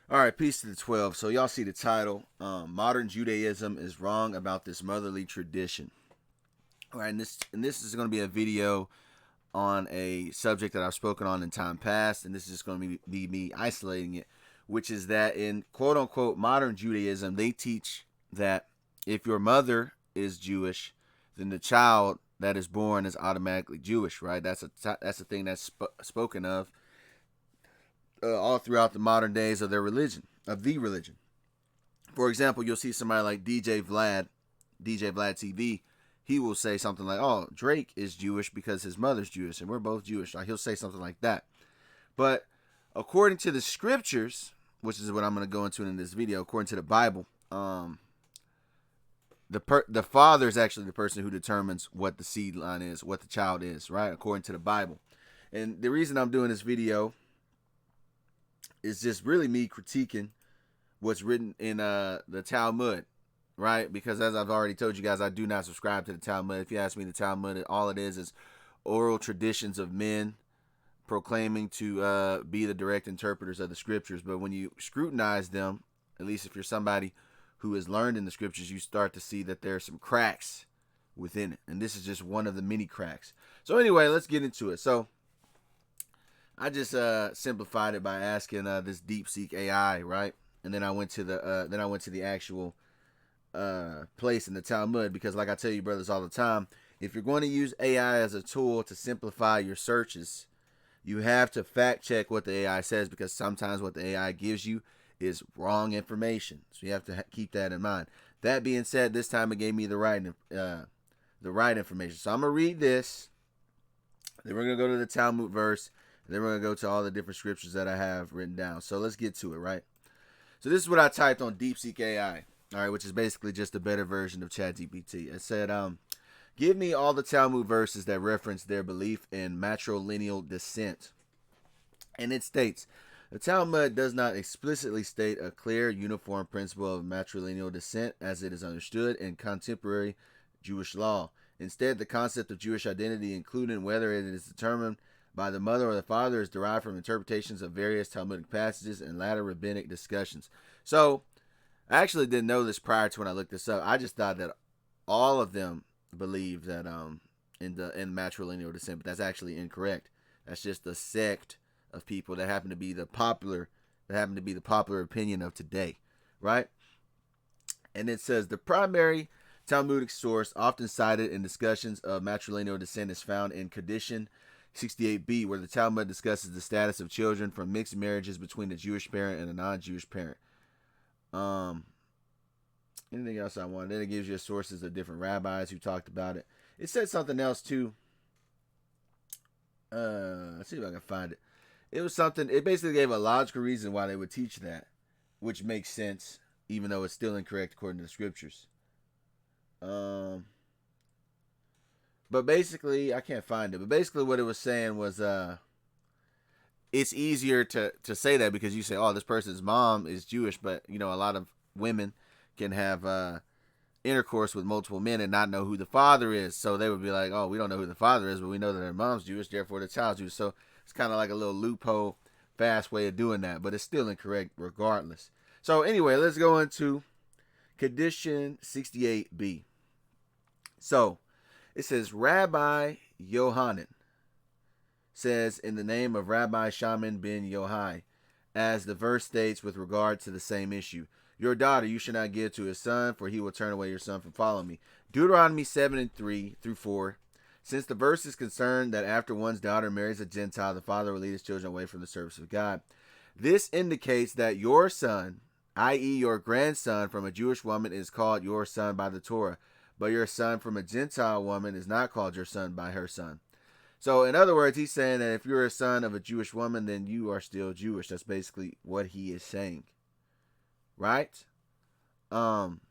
All right, peace to the 12. So y'all see the title. Modern Judaism is wrong about this motherly tradition. All right, and this is going to be a video on a subject that I've spoken on in time past, and this is just going to be me isolating it, which is that in quote unquote modern Judaism, they teach that if your mother is Jewish, then the child that is born is automatically Jewish, right? That's a thing that's spoken of all throughout the modern days of the religion. For example, you'll see somebody like DJ Vlad TV. He will say something like, "Oh, Drake is Jewish because his mother's Jewish, and we're both Jewish." Like, he'll say something like that. But according to the scriptures, which is what I'm going to go into in this video, according to the Bible, the father is actually the person who determines what the seed line is, what the child is, right? According to the Bible. And the reason I'm doing this video is just really me critiquing what's written in the Talmud, right? Because as I've already told you guys, I do not subscribe to the Talmud. If you ask me, the Talmud, all it is oral traditions of men proclaiming to be the direct interpreters of the scriptures. But when you scrutinize them, at least if you're somebody who has learned in the scriptures, you start to see that there are some cracks within it. And this is just one of the many cracks. So anyway, let's get into it. So I just simplified it by asking this DeepSeek AI, right? And then I went to the actual place in the Talmud, because like I tell you brothers all the time, if you're going to use AI as a tool to simplify your searches, you have to fact check what the AI says, because sometimes what the AI gives you is wrong information. So you have to keep that in mind. That being said, this time it gave me the right information. So I'm gonna read this. Then we're gonna go to the Talmud verse. And then we're gonna go to all the different scriptures that I have written down. So let's get to it, right? So this is what I typed on DeepSeek AI, all right, which is basically just a better version of ChatGPT. It said, give me all the Talmud verses that reference their belief in matrilineal descent. And it states, the Talmud does not explicitly state a clear, uniform principle of matrilineal descent as it is understood in contemporary Jewish law. Instead, the concept of Jewish identity, including whether it is determined by the mother or the father, is derived from interpretations of various Talmudic passages and later rabbinic discussions. So, I actually didn't know this prior to when I looked this up. I just thought that all of them believe that in matrilineal descent, but that's actually incorrect. That's just a sect of people that happen to be the popular opinion of today, right? And it says the primary Talmudic source often cited in discussions of matrilineal descent is found in Kedushin 68b, where the Talmud discusses the status of children from mixed marriages between a Jewish parent and a non-Jewish parent. Anything else I wanted? Then it gives you sources of different rabbis who talked about it. It said something else too. Let's see if I can find it. It was something. It basically gave a logical reason why they would teach that, which makes sense, even though it's still incorrect according to the scriptures. But basically, I can't find it. But basically, what it was saying was, it's easier to say that because you say, oh, this person's mom is Jewish, but a lot of women can have intercourse with multiple men and not know who the father is. So they would be like, oh, we don't know who the father is, but we know that their mom's Jewish, therefore the child's Jewish. So it's kind of like a little loophole, fast way of doing that, but it's still incorrect regardless. So anyway, let's go into Kedushin 68b. So it says, Rabbi Yohanan says, in the name of Rabbi Shaman ben Yohai, as the verse states with regard to the same issue, your daughter you should not give to his son, for he will turn away your son from following me. Deuteronomy 7:3-4. Since the verse is concerned that after one's daughter marries a Gentile, the father will lead his children away from the service of God. This indicates that your son, i.e. your grandson from a Jewish woman, is called your son by the Torah, but your son from a Gentile woman is not called your son by her son. So in other words, he's saying that if you're a son of a Jewish woman, then you are still Jewish. That's basically what he is saying. Right? But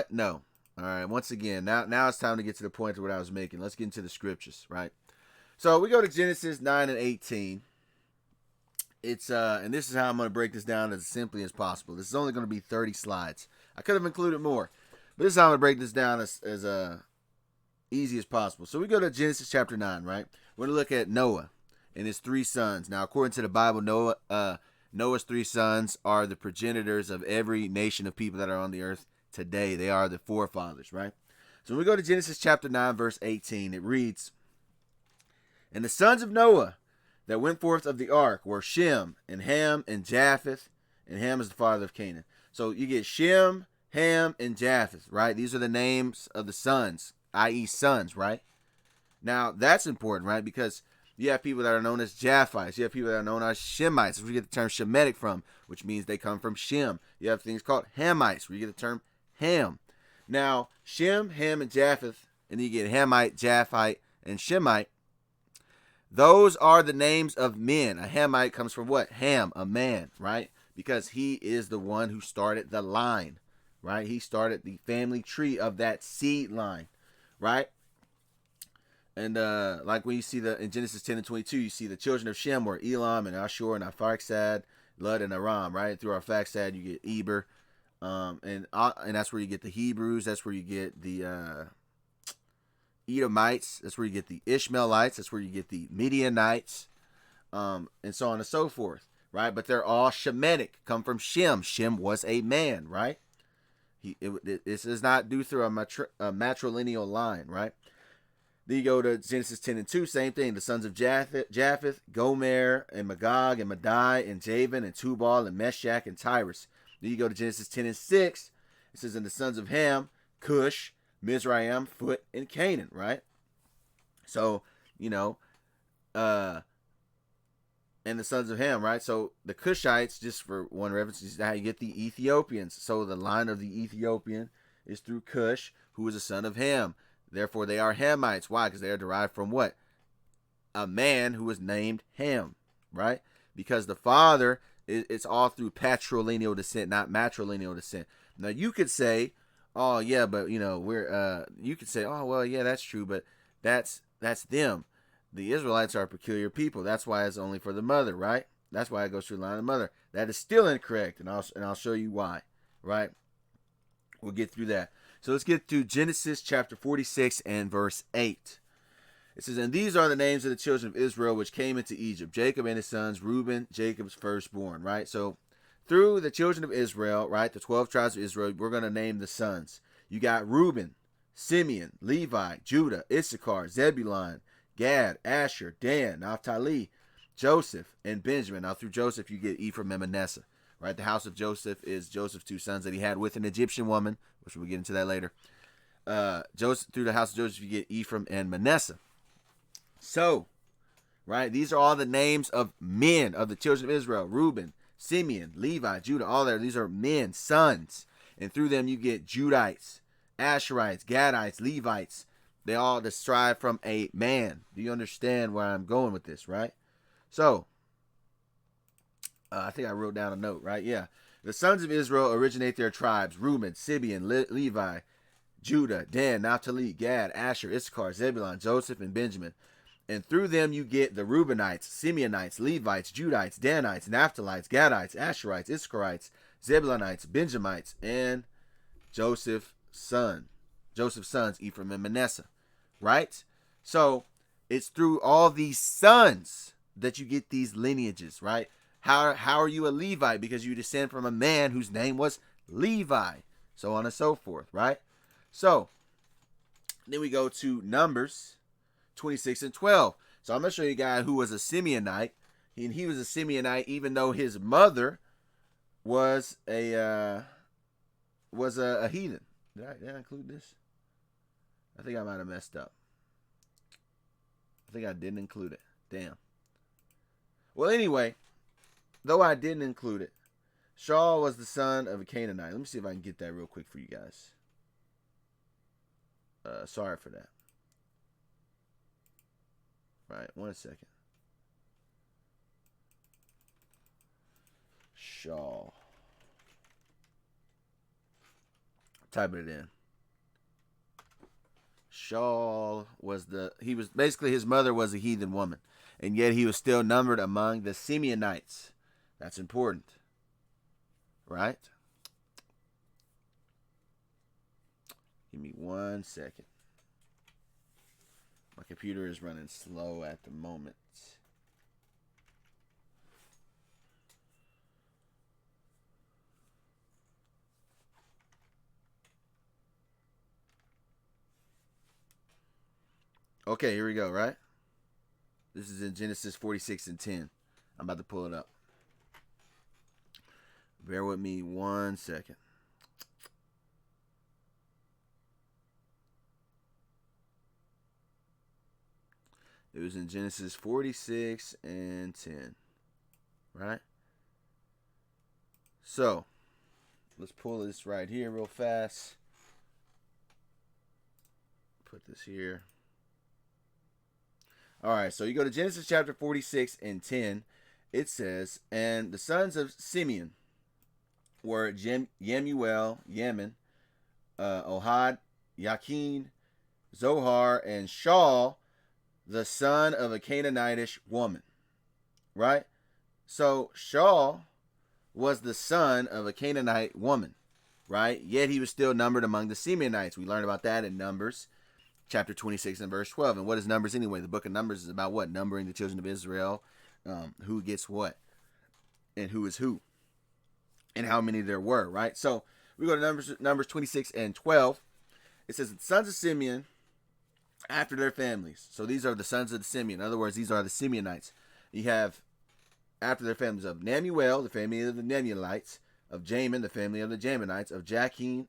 no. All right, once again, now it's time to get to the point of what I was making. Let's get into the scriptures, right? So we go to Genesis 9:18. It's and this is how I'm going to break this down as simply as possible. This is only going to be 30 slides. I could have included more, but this is how I'm going to break this down as easy as possible. So we go to Genesis chapter 9, right? We're going to look at Noah and his 3 sons. Now, according to the Bible, Noah Noah's 3 sons are the progenitors of every nation of people that are on the earth today. They are the forefathers, right? So when we go to Genesis chapter 9, verse 18, it reads, "And the sons of Noah that went forth of the ark were Shem and Ham and Japheth, and Ham is the father of Canaan." So you get Shem, Ham, and Japheth, right? These are the names of the sons, i.e. sons, right? Now, that's important, right? Because you have people that are known as Japhites. You have people that are known as Shemites. That's where you get the term Shemitic from, which means they come from Shem. You have things called Hamites, where you get the term Ham. Now, Shem, Ham, and Japheth, and then you get Hamite, Japhite, and Shemite. Those are the names of men. A Hamite comes from what? Ham, a man, right? Because he is the one who started the line, right? He started the family tree of that seed line, right? And like when you see in Genesis 10 and 22, you see the children of Shem were Elam and Ashur and Arphaxad, Lud and Aram, right? Through Arphaxad, you get Eber, and that's where you get the Hebrews. That's where you get the Edomites. That's where you get the Ishmaelites. That's where you get the Midianites, and so on and so forth, right? But they're all Shemitic, come from Shem. Shem was a man, right? This is not due through a matrilineal line, right? Then you go to Genesis 10 and 2, same thing. The sons of Japheth, Gomer, and Magog, and Madai, and Javan, and Tubal, and Meshach, and Tyrus. Then you go to Genesis 10 and 6. It says, "And the sons of Ham, Cush, Mizraim, Phut, and Canaan," right? So, and the sons of Ham, right? So the Cushites, just for one reference, is how you get the Ethiopians. So the line of the Ethiopian is through Cush, who is a son of Ham. Therefore, they are Hamites. Why? Because they are derived from what? A man who was named Ham, right? Because the father, it's all through patrilineal descent, not matrilineal descent. Now, you could say, "Oh, yeah, but, you could say, oh, well, yeah, that's true, but that's them. The Israelites are a peculiar people. That's why it's only for the mother, right? That's why it goes through the line of the mother." That is still incorrect, and I'll show you why, right? We'll get through that. So let's get to Genesis chapter 46 and verse 8. It says, "And these are the names of the children of Israel which came into Egypt, Jacob and his sons, Reuben, Jacob's firstborn," right? So through the children of Israel, right, the 12 tribes of Israel, we're going to name the sons. You got Reuben, Simeon, Levi, Judah, Issachar, Zebulun, Gad, Asher, Dan, Naphtali, Joseph, and Benjamin. Now through Joseph, you get Ephraim and Manasseh, right? The house of Joseph is Joseph's 2 sons that he had with an Egyptian woman, which we'll get into that later. Joseph, through the house of Joseph, you get Ephraim and Manasseh. So, right, these are all the names of men of the children of Israel: Reuben, Simeon, Levi, Judah, all there. These are men, sons. And through them you get Judites, Asherites, Gadites, Levites. They all derive from a man. Do you understand where I'm going with this, right? So, I think I wrote down a note, right? Yeah. "The sons of Israel originate their tribes: Reuben, Simeon, Levi, Judah, Dan, Naphtali, Gad, Asher, Issachar, Zebulun, Joseph, and Benjamin. And through them you get the Reubenites, Simeonites, Levites, Judites, Danites, Naphtalites, Gadites, Asherites, Issacharites, Zebulunites, Benjamites, and Joseph's sons, Ephraim and Manasseh," right? So it's through all these sons that you get these lineages, right? How are you a Levite? Because you descend from a man whose name was Levi, so on and so forth, right? So then we go to Numbers 26 and 12. So I'm going to show you a guy who was a Simeonite, and he was a Simeonite even though his mother was a heathen. Did I include this? I think I might have messed up. I think I didn't include it. Damn. Well, anyway, though I didn't include it, Shaul was the son of a Canaanite. Let me see if I can get that real quick for you guys. Sorry for that. Right, 1 second. Shaul. Typing it in. Shaul was basically his mother was a heathen woman, and yet he was still numbered among the Simeonites. That's important, right? Give me 1 second. My computer is running slow at the moment. Okay, here we go, right? This is in Genesis 46 and 10. I'm about to pull it up. Bear with me 1 second. It was in Genesis 46 and 10. Right? So, let's pull this right here real fast. Put this here. Alright, so you go to Genesis chapter 46 and 10. It says, and the sons of Simeon were Yemuel, Yemen, Ohad, Yakin, Zohar, and Shaul, the son of a Canaanitish woman. Right? So Shaul was the son of a Canaanite woman. Right? Yet he was still numbered among the Simeonites. We learned about that in Numbers chapter 26 and verse 12. And what is Numbers anyway? The book of Numbers is about what? Numbering the children of Israel. Who gets what? And who is who. And how many there were, right? So we go to Numbers 26 and 12. It says, the sons of Simeon after their families. So these are the sons of the Simeon. In other words, these are the Simeonites. You have after their families of Nemuel, the family of the Nemuelites, of Jamin, the family of the Jaminites, of Yakin,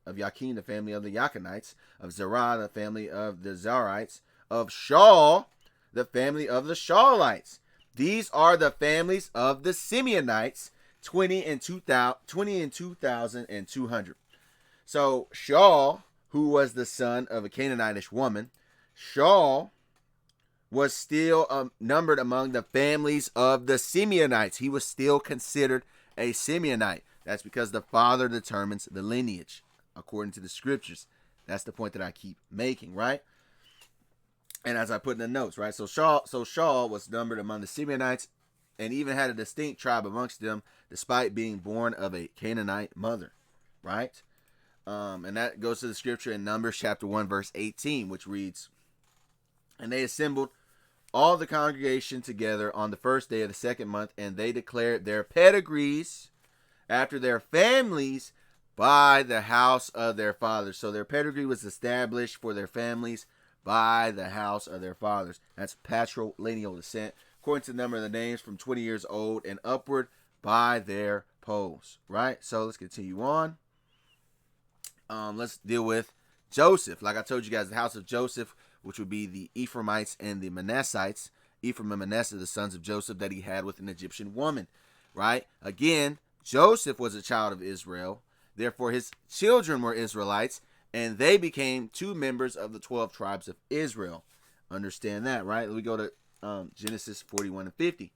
the family of the Yakinites, of Zerah, the family of the Zarites, of Shaul, the family of the Shaulites. These are the families of the Simeonites, 20 and 2,200. So Shaul, who was the son of a Canaanitish woman, Shaul was still numbered among the families of the Simeonites. He was still considered a Simeonite. That's because the father determines the lineage, according to the scriptures. That's the point that I keep making, right? And as I put in the notes, right? So Shaul was numbered among the Simeonites and even had a distinct tribe amongst them, despite being born of a Canaanite mother, right? And that goes to the scripture in Numbers chapter 1, verse 18, which reads, and they assembled all the congregation together on the first day of the second month, and they declared their pedigrees after their families by the house of their fathers. So their pedigree was established for their families by the house of their fathers. That's patrilineal descent, according to the number of the names from 20 years old and upward by their polls, right? So let's continue on. Let's deal with Joseph. Like I told you guys, the house of Joseph, which would be the Ephraimites and the Manassites. Ephraim and Manasseh, the sons of Joseph that he had with an Egyptian woman, right? Again, Joseph was a child of Israel. Therefore, his children were Israelites, and they became two members of the 12 tribes of Israel. Understand that, right? We go to Genesis 41 and 50.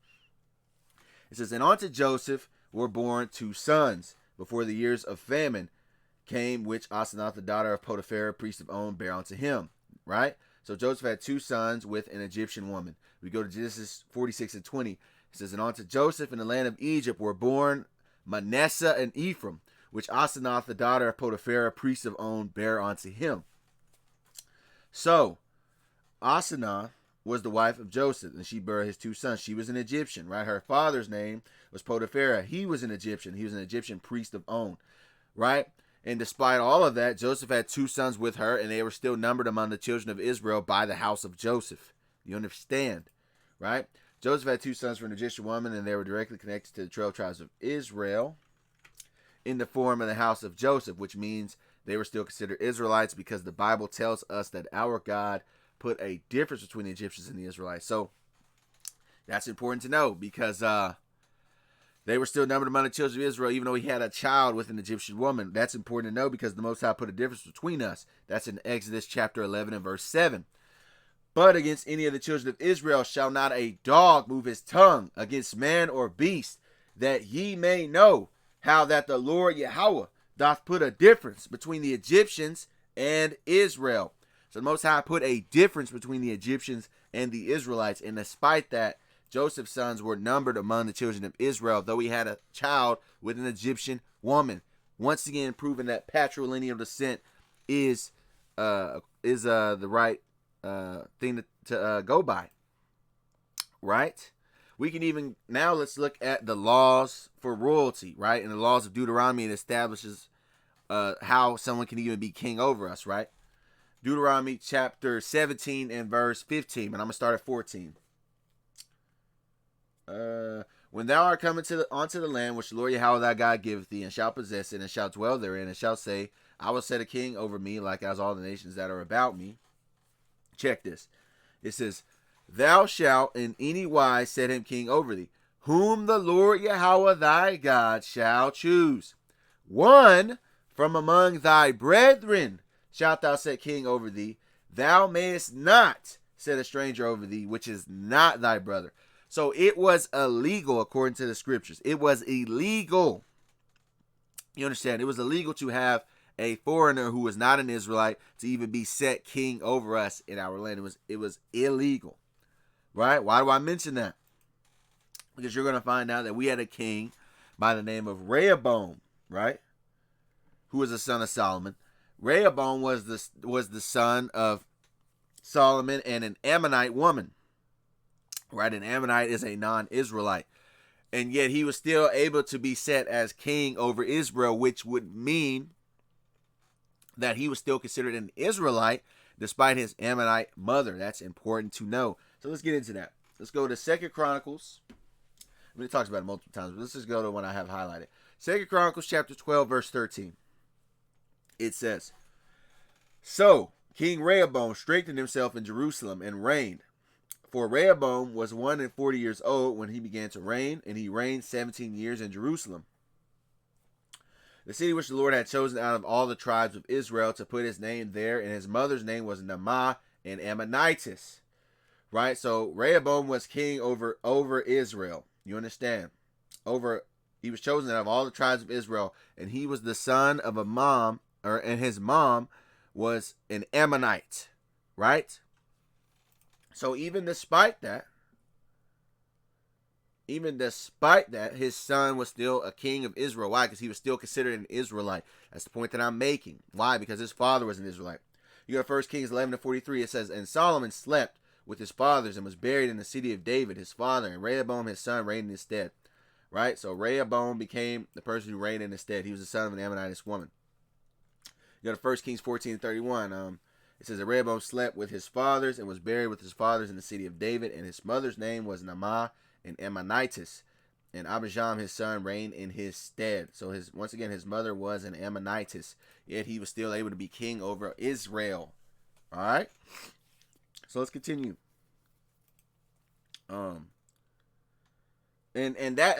It says, and unto Joseph were born two sons before the years of famine came, which Asenath, the daughter of Potiphar, priest of On, bare unto him, right? So Joseph had two sons with an Egyptian woman. We go to Genesis 46 and 20. It says, and unto Joseph in the land of Egypt were born Manasseh and Ephraim, which Asenath, the daughter of Potiphar, priest of On, bare unto him. So Asenath was the wife of Joseph, and she bare his two sons. She was an Egyptian, right? Her father's name was Potiphar. He was an Egyptian. He was an Egyptian priest of On, right? And despite all of that, Joseph had two sons with her, and they were still numbered among the children of Israel by the house of Joseph. You understand, right? Joseph had two sons from an Egyptian woman, and they were directly connected to the 12 tribes of Israel in the form of the house of Joseph, which means they were still considered Israelites because the Bible tells us that our God put a difference between the Egyptians and the Israelites. So that's important to know because they were still numbered among the children of Israel, even though he had a child with an Egyptian woman. That's important to know because the Most High put a difference between us. That's in Exodus chapter 11 and verse 7. But against any of the children of Israel shall not a dog move his tongue against man or beast, that ye may know how that the Lord Yahawah doth put a difference between the Egyptians and Israel. So the Most High put a difference between the Egyptians and the Israelites. And despite that, Joseph's sons were numbered among the children of Israel, though he had a child with an Egyptian woman. Once again, proving that patrilineal descent is the right thing to go by. Right? We can even, now let's look at the laws for royalty, right? And the laws of Deuteronomy, it establishes how someone can even be king over us, right? Deuteronomy chapter 17 and verse 15. And I'm going to start at 14. When thou art coming onto the land which the Lord Yahawah thy God giveth thee, and shalt possess it, and shalt dwell therein, and shalt say, I will set a king over me, like as all the nations that are about me. Check this. It says, thou shalt in any wise set him king over thee, whom the Lord Yahawah thy God shall choose. One from among thy brethren shalt thou set king over thee. Thou mayest not set a stranger over thee, which is not thy brother. So it was illegal according to the scriptures. It was illegal. You understand? It was illegal to have a foreigner who was not an Israelite to even be set king over us in our land. It was illegal. Right? Why do I mention that? Because you're going to find out that we had a king by the name of Rehoboam, right? Who was the son of Solomon. Rehoboam was the son of Solomon and an Ammonite woman. Right? An Ammonite is a non-Israelite. And yet he was still able to be set as king over Israel, which would mean that he was still considered an Israelite despite his Ammonite mother. That's important to know. So let's get into that. Let's go to 2 Chronicles. I mean, it talks about it multiple times, but let's just go to what I have highlighted. 2 Chronicles chapter 12, verse 13. It says, so King Rehoboam strengthened himself in Jerusalem and reigned. For Rehoboam was 140 years old when he began to reign, and he reigned 17 years in Jerusalem, the city which the Lord had chosen out of all the tribes of Israel to put his name there, and his mother's name was Naamah, an Ammonitess. Right? So Rehoboam was king over Israel. You understand? He was chosen out of all the tribes of Israel, and he was the son of a mom, and his mom was an Ammonite. Right? So even despite that, his son was still a king of Israel. Why? Because he was still considered an Israelite. That's the point that I'm making. Why? Because his father was an Israelite. You go to 1 Kings 11:43. It says, and Solomon slept with his fathers and was buried in the city of David, his father, and Rehoboam, his son, reigned in his stead. Right? So Rehoboam became the person who reigned in his stead. He was the son of an Ammonitess woman. You go to 1 Kings 14:31. It says that Rehoboam slept with his fathers and was buried with his fathers in the city of David, and his mother's name was Naamah, an Ammonitess, and Abijam his son reigned in his stead. So once again his mother was an Ammonitess, yet he was still able to be king over Israel. All right. So let's continue. And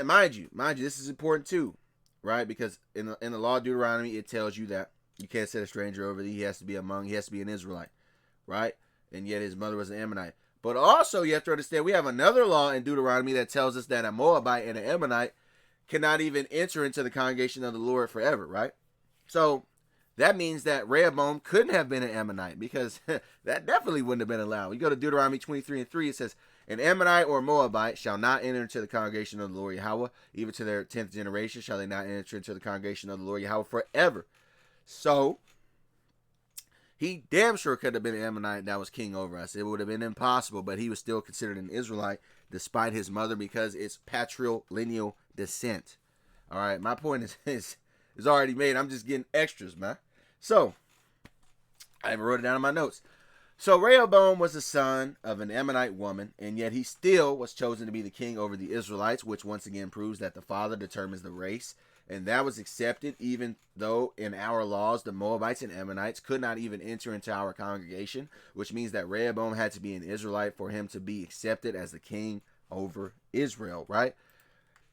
mind you, this is important too, right? Because in the law of Deuteronomy it tells you that you can't set a stranger over thee. He has to be an Israelite, right? And yet his mother was an Ammonite. But also you have to understand we have another law in Deuteronomy that tells us that a Moabite and an Ammonite cannot even enter into the congregation of the Lord forever, right? So that means that Rehoboam couldn't have been an Ammonite, because that definitely wouldn't have been allowed. You go to Deuteronomy 23:3, it says, an Ammonite or Moabite shall not enter into the congregation of the Lord Yahawah, even to their 10th generation shall they not enter into the congregation of the Lord Yahawah forever. So he damn sure could have been an Ammonite that was king over us. It would have been impossible, but he was still considered an Israelite despite his mother, because it's patrilineal descent. All right, my point is already made. I'm just getting extras, man. So I even wrote it down in my notes. So Rehoboam was the son of an Ammonite woman, and yet he still was chosen to be the king over the Israelites, which once again proves that the father determines the race. And that was accepted, even though in our laws the Moabites and Ammonites could not even enter into our congregation, which means that Rehoboam had to be an Israelite for him to be accepted as the king over Israel, right?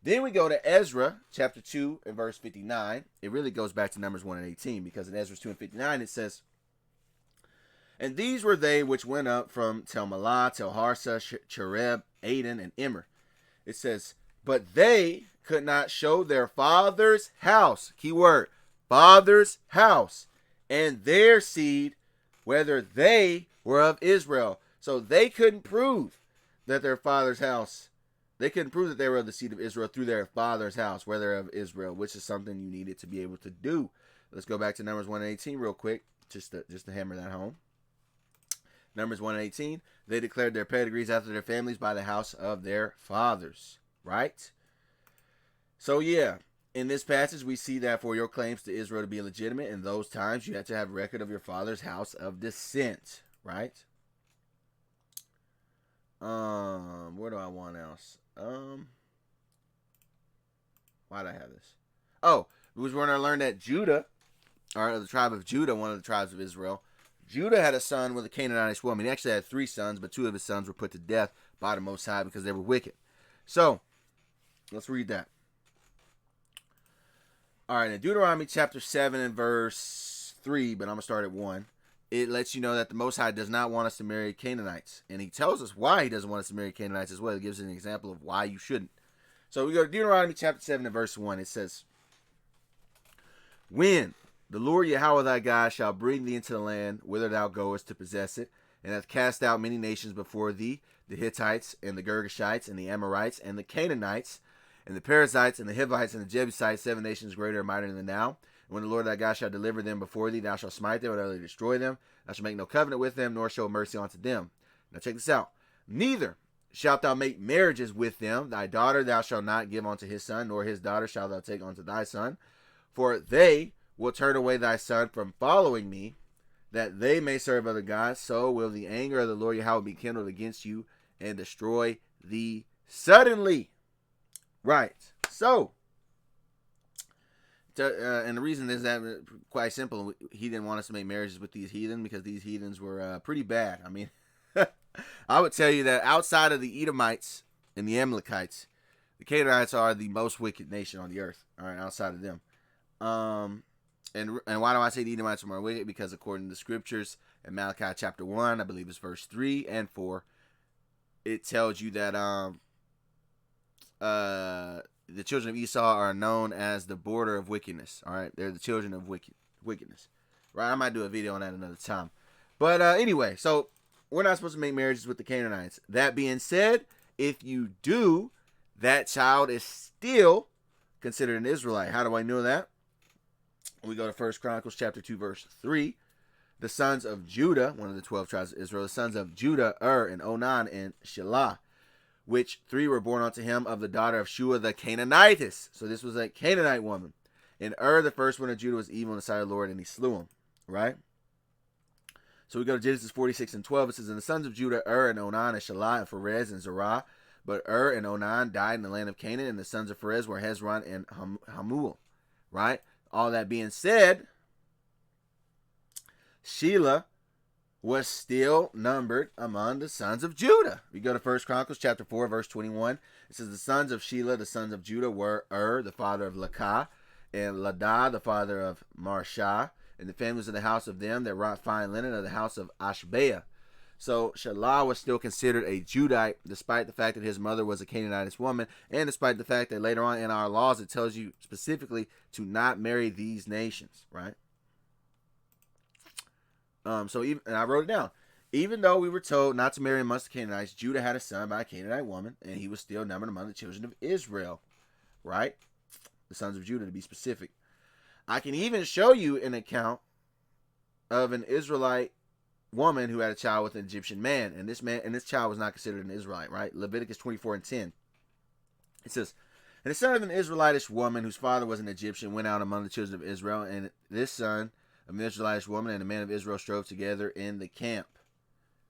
Then we go to Ezra chapter 2 and verse 59. It really goes back to Numbers 1 and 18, because in Ezra 2 and 59 it says, and these were they which went up from Tel-Melah, Tel-Harsa, Chereb, Aden, and Immer. It says, but they could not show their father's house, keyword, father's house, and their seed, whether they were of Israel. So they couldn't prove that their father's house, they couldn't prove that they were of the seed of Israel through their father's house, whether of Israel, which is something you needed to be able to do. Let's go back to Numbers 1 and 18 real quick, just to hammer that home. Numbers 1 and 18, they declared their pedigrees after their families by the house of their fathers, right? So yeah, In this passage, we see that for your claims to Israel to be legitimate in those times, you have to have record of your father's house of descent, right? Where do I want else? Why did I have this? Oh, because we're going to learn that Judah, or the tribe of Judah, one of the tribes of Israel, Judah had a son with a Canaanitish woman. He actually had 3 sons, but 2 of his sons were put to death by the Most High because they were wicked. So, let's read that. All right, in Deuteronomy chapter 7 and verse 3, but I'm going to start at 1. It lets you know that the Most High does not want us to marry Canaanites. And he tells us why he doesn't want us to marry Canaanites as well. He gives us an example of why you shouldn't. So we go to Deuteronomy chapter 7 and verse 1. It says, when the Lord Yahawah thy God shall bring thee into the land whither thou goest to possess it, and hath cast out many nations before thee, the Hittites, and the Girgashites, and the Amorites, and the Canaanites, and the Perizzites, and the Hivites, and the Jebusites, 7 nations greater and mightier than thou. And when the Lord thy God shall deliver them before thee, thou shalt smite them, and utterly destroy them. Thou shalt make no covenant with them, nor show mercy unto them. Now check this out. Neither shalt thou make marriages with them. Thy daughter thou shalt not give unto his son, nor his daughter shalt thou take unto thy son. For they will turn away thy son from following me, that they may serve other gods. So will the anger of the Lord Yahweh be kindled against you, and destroy thee suddenly. Right. So, and the reason is that quite simple. He didn't want us to make marriages with these heathen because these heathens were pretty bad. I mean, I would tell you that outside of the Edomites and the Amalekites, the Canaanites are the most wicked nation on the earth. All right, outside of them. And why do I say the Edomites are more wicked? Because according to the scriptures in Malachi chapter 1, I believe it's verse 3 and 4, it tells you that the children of Esau are known as the border of wickedness. All right, they're the children of wickedness. Right, I might do a video on that another time. But anyway, so we're not supposed to make marriages with the Canaanites. That being said, if you do, that child is still considered an Israelite. How do I know that? We go to 1 Chronicles chapter 2, verse 3. The sons of Judah, one of the 12 tribes of Israel, the sons of Judah, and Onan, and Shelah, which 3 were born unto him of the daughter of Shua the Canaanitess. So this was a Canaanite woman. And the firstborn of Judah, was evil in the sight of the Lord, and he slew him. Right? So we go to Genesis 46 and 12. It says, and the sons of Judah, and Onan, and Shelah, and Pharez, and Zerah. But and Onan died in the land of Canaan, and the sons of Pharez were Hezron and Hamul. Right? All that being said, Shelah was still numbered among the sons of Judah. We go to 1 Chronicles chapter 4, verse 21. It says, the sons of Shelah, the sons of Judah, were the father of Lakah, and Ladah, the father of Marshah, and the families of the house of them that wrought fine linen of the house of Ashbea. So Shelah was still considered a Judite, despite the fact that his mother was a Canaanitish woman, and despite the fact that later on in our laws it tells you specifically to not marry these nations, right? So even, and I wrote it down. Even though we were told not to marry amongst the Canaanites, Judah had a son by a Canaanite woman, and he was still numbered among the children of Israel, right? The sons of Judah, to be specific. I can even show you an account of an Israelite woman who had a child with an Egyptian man, and this child was not considered an Israelite, right? Leviticus 24 and 10. It says, and the son of an Israelitish woman whose father was an Egyptian went out among the children of Israel, and this son of an Israelitish woman and a man of Israel strove together in the camp,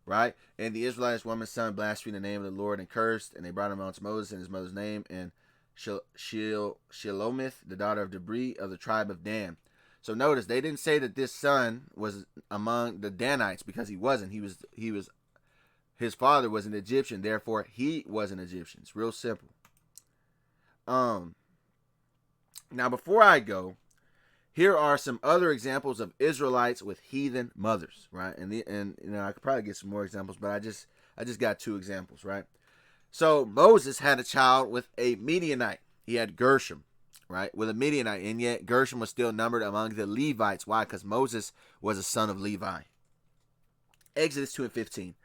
right? And the Israelitish woman's son blasphemed the name of the Lord and cursed, and they brought him unto Moses in his mother's name, and Shelomith, the daughter of Debri of the tribe of Dan. So notice they didn't say that this son was among the Danites, because he wasn't. His father was an Egyptian, therefore he was an Egyptian. It's real simple. Now before I go, here are some other examples of Israelites with heathen mothers, right? And I could probably get some more examples, but I just got 2 examples, right? So Moses had a child with a Midianite. He had Gershom, right, with a Midianite, and yet Gershom was still numbered among the Levites. Why? Because Moses was a son of Levi. Exodus 2 and 15.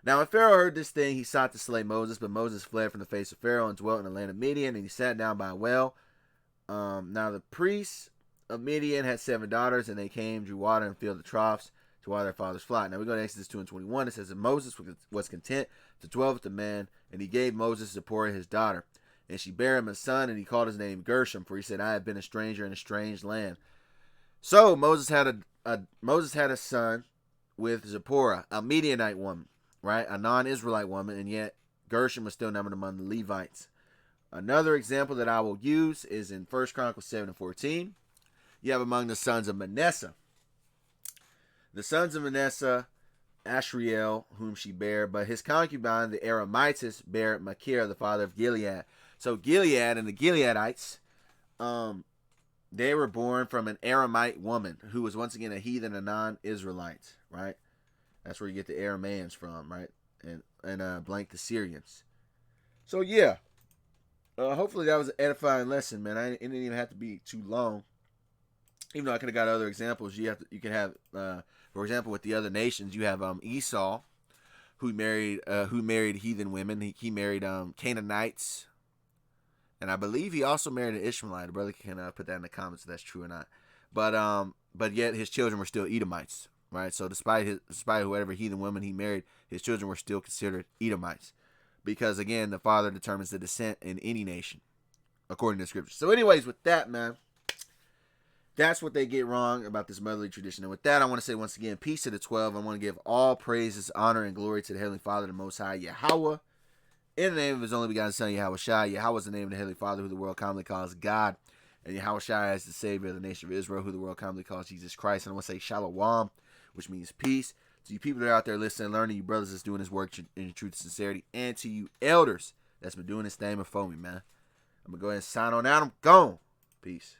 Now when Pharaoh heard this thing, he sought to slay Moses, but Moses fled from the face of Pharaoh and dwelt in the land of Midian, and he sat down by a well. Now the priests of Midian had 7 daughters, and they came, drew water, and filled the troughs to water their father's flock. Now we go to Exodus 2 and 21. It says that Moses was content to dwell with the man, and he gave Moses Zipporah his daughter. And she bare him a son, and he called his name Gershom, for he said, I have been a stranger in a strange land. So Moses had a son with Zipporah, a Midianite woman, right? A non-Israelite woman, and yet Gershom was still numbered among the Levites. Another example that I will use is in 1 Chronicles 7:14. You have among the sons of Manasseh. The sons of Manasseh, Ashriel, whom she bare, but his concubine, the Aramites, bare Machir, the father of Gilead. So Gilead and the Gileadites, they were born from an Aramite woman who was once again a heathen, a non-Israelite, right? That's where you get the Arameans from, right? And blank the Syrians. So yeah, hopefully that was an edifying lesson, man. It didn't even have to be too long. Even though I could have got other examples, you can have, for example, with the other nations, you have Esau, who married heathen women. He married Canaanites, and I believe he also married an Ishmaelite. A brother can put that in the comments if that's true or not. But yet his children were still Edomites, right? So despite whatever heathen women he married, his children were still considered Edomites, because again, the father determines the descent in any nation, according to Scripture. So, anyways, with that, man, that's what they get wrong about this motherly tradition. And with that, I want to say once again, peace to the 12. I want to give all praises, honor, and glory to the Heavenly Father, the Most High, Yahawah, in the name of His only begotten Son, yahawashi. Yahawah is the name of the Heavenly Father, who the world commonly calls God. And yahawashi is the Savior of the nation of Israel, who the world commonly calls Jesus Christ. And I want to say shalom, which means peace. To you people that are out there listening and learning, you brothers that's doing this work in truth and sincerity, and to you elders that's been doing this thing before me, man. I'm going to go ahead and sign on out. I'm gone. Peace.